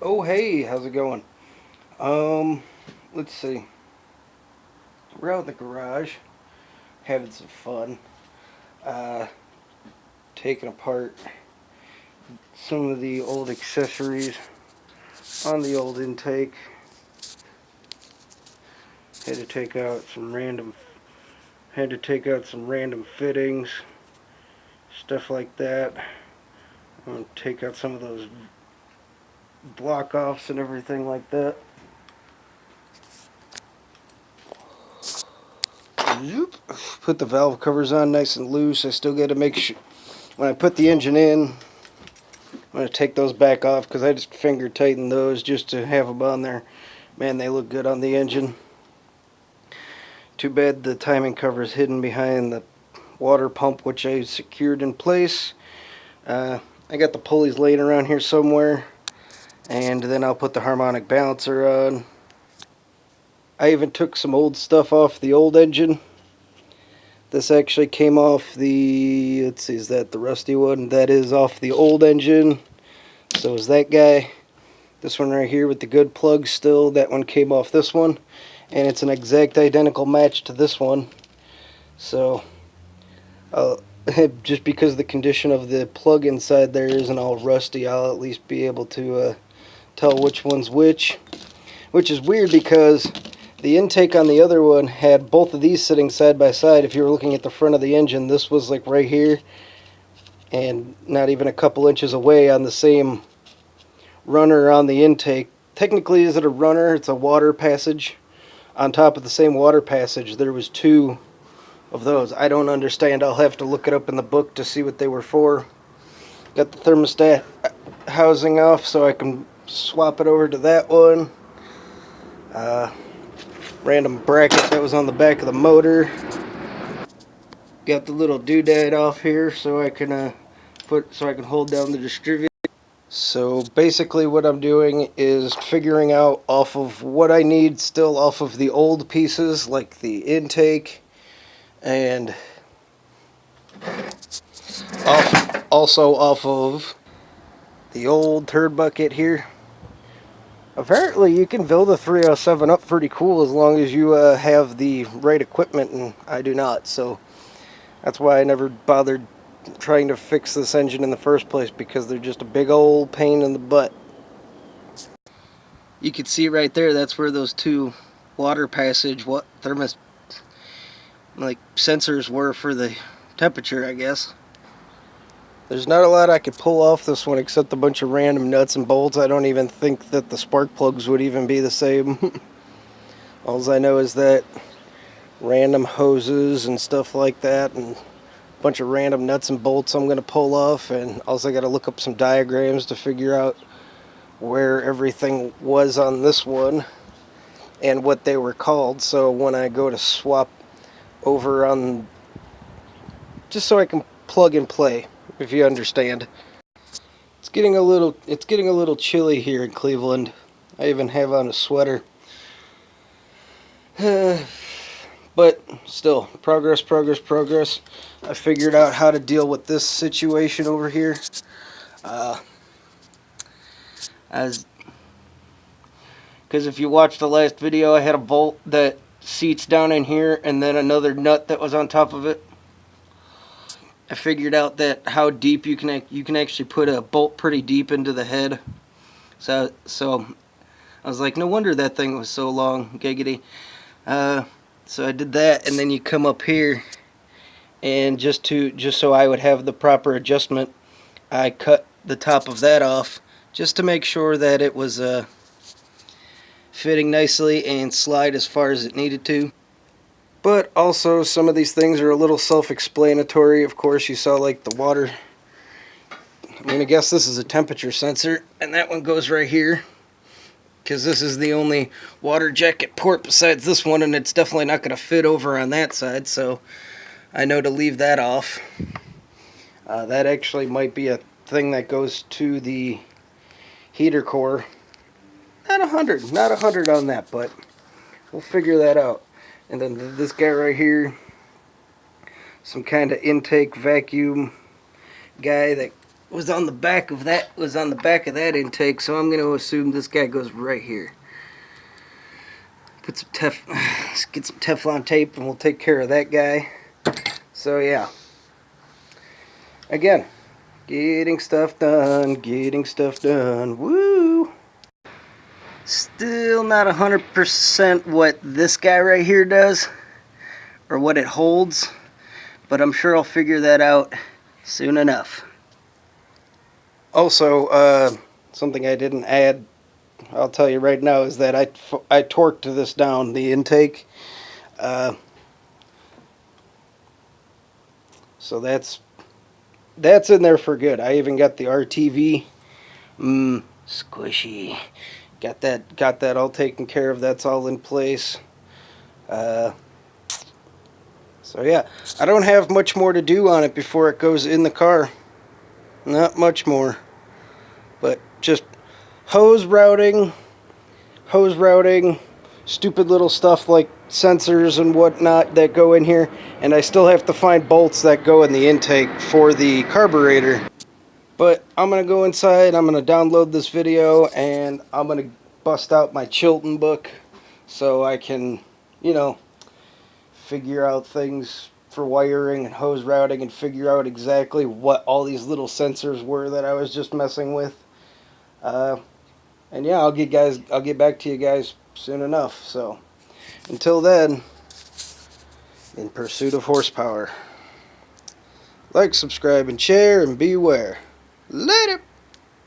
Oh hey, how's it going? Um, let's see. We're out in the garage having some fun. Uh, Taking apart some of the old accessories on the old intake. Had to take out some random fittings, stuff like that. I'm gonna take out some of those block offs and everything like that. Put the valve covers on nice and loose. I still got to make sure when I put the engine in, I'm going to take those back off because I just finger tighten those just to have them on there. Man, they look good on the engine. Too bad the timing cover is hidden behind the water pump, which I secured in place. I got the pulleys laying around here somewhere, and then I'll put the harmonic balancer on. I even took some old stuff off the old engine. This actually came off the, let's see, is that the rusty one? That is off the old engine. So is that guy. This one right here with the good plug still, that one came off this one. And it's an exact identical match to this one. So, just because the condition of the plug inside there isn't all rusty, I'll at least be able to tell which one's which. Which is weird because the intake on the other one had both of these sitting side by side. If you were looking at the front of the engine, this was like right here and not even a couple inches away on the same runner on the intake. Technically, is it a runner? It's a water passage. On top of the same water passage, there was two of those. I don't understand. I'll have to look it up in the book to see what they were for. Got the thermostat housing off so I can swap it over to that one. Random bracket that was on the back of the motor. Got the little doodad off here so I can hold down the distributor. So basically what I'm doing is figuring out off of what I need still off of the old pieces like the intake and also off of the old turd bucket here. Apparently you can build a 307 up pretty cool as long as you have the right equipment, and I do not, so that's why I never bothered trying to fix this engine in the first place, because they're just a big old pain in the butt. You can see right there, that's where those two water passage sensors were for the temperature, I guess. There's not a lot I could pull off this one except a bunch of random nuts and bolts. I don't even think that the spark plugs would even be the same. All I know is that random hoses and stuff like that, and a bunch of random nuts and bolts I'm going to pull off, and also I got to look up some diagrams to figure out where everything was on this one and what they were called, so when I go to swap over on, just so I can plug and play, if you understand. It's getting a little chilly here in Cleveland. I even have on a sweater. But still, progress. I figured out how to deal with this situation over here. Because if you watched the last video, I had a bolt that seats down in here and then another nut that was on top of it. I figured out that how deep you can actually put a bolt pretty deep into the head. So I was like, no wonder that thing was so long, giggity. So I did that, and then you come up here, and just so I would have the proper adjustment, I cut the top of that off just to make sure that it was fitting nicely and slide as far as it needed to. But also, some of these things are a little self-explanatory. Of course, you saw like the water. I guess this is a temperature sensor, and that one goes right here, because this is the only water jacket port besides this one, and it's definitely not going to fit over on that side, so I know to leave that off. That actually might be a thing that goes to the heater core. Not 100 on that, but we'll figure that out. And then this guy right here, some kind of intake vacuum guy that was on the back of that intake, so I'm going to assume this guy goes right here. Put some get some Teflon tape and we'll take care of that guy. So yeah. Again, getting stuff done, woo! Still not 100% what this guy right here does, or what it holds, but I'm sure I'll figure that out soon enough. Also, something I didn't add, I'll tell you right now, is that I torqued this down, the intake. So that's in there for good. I even got the RTV. Squishy. Got that all taken care of. That's all in place. So yeah, I don't have much more to do on it before it goes in the car. Not much more. But just hose routing, stupid little stuff like sensors and whatnot that go in here, and I still have to find bolts that go in the intake for the carburetor. But I'm going to go inside, I'm going to download this video, and I'm going to bust out my Chilton book so I can, you know, figure out things for wiring and hose routing and figure out exactly what all these little sensors were that I was just messing with. And yeah, I'll get back to you guys soon enough. So until then, in pursuit of horsepower. Like, subscribe, and share, and beware. Later!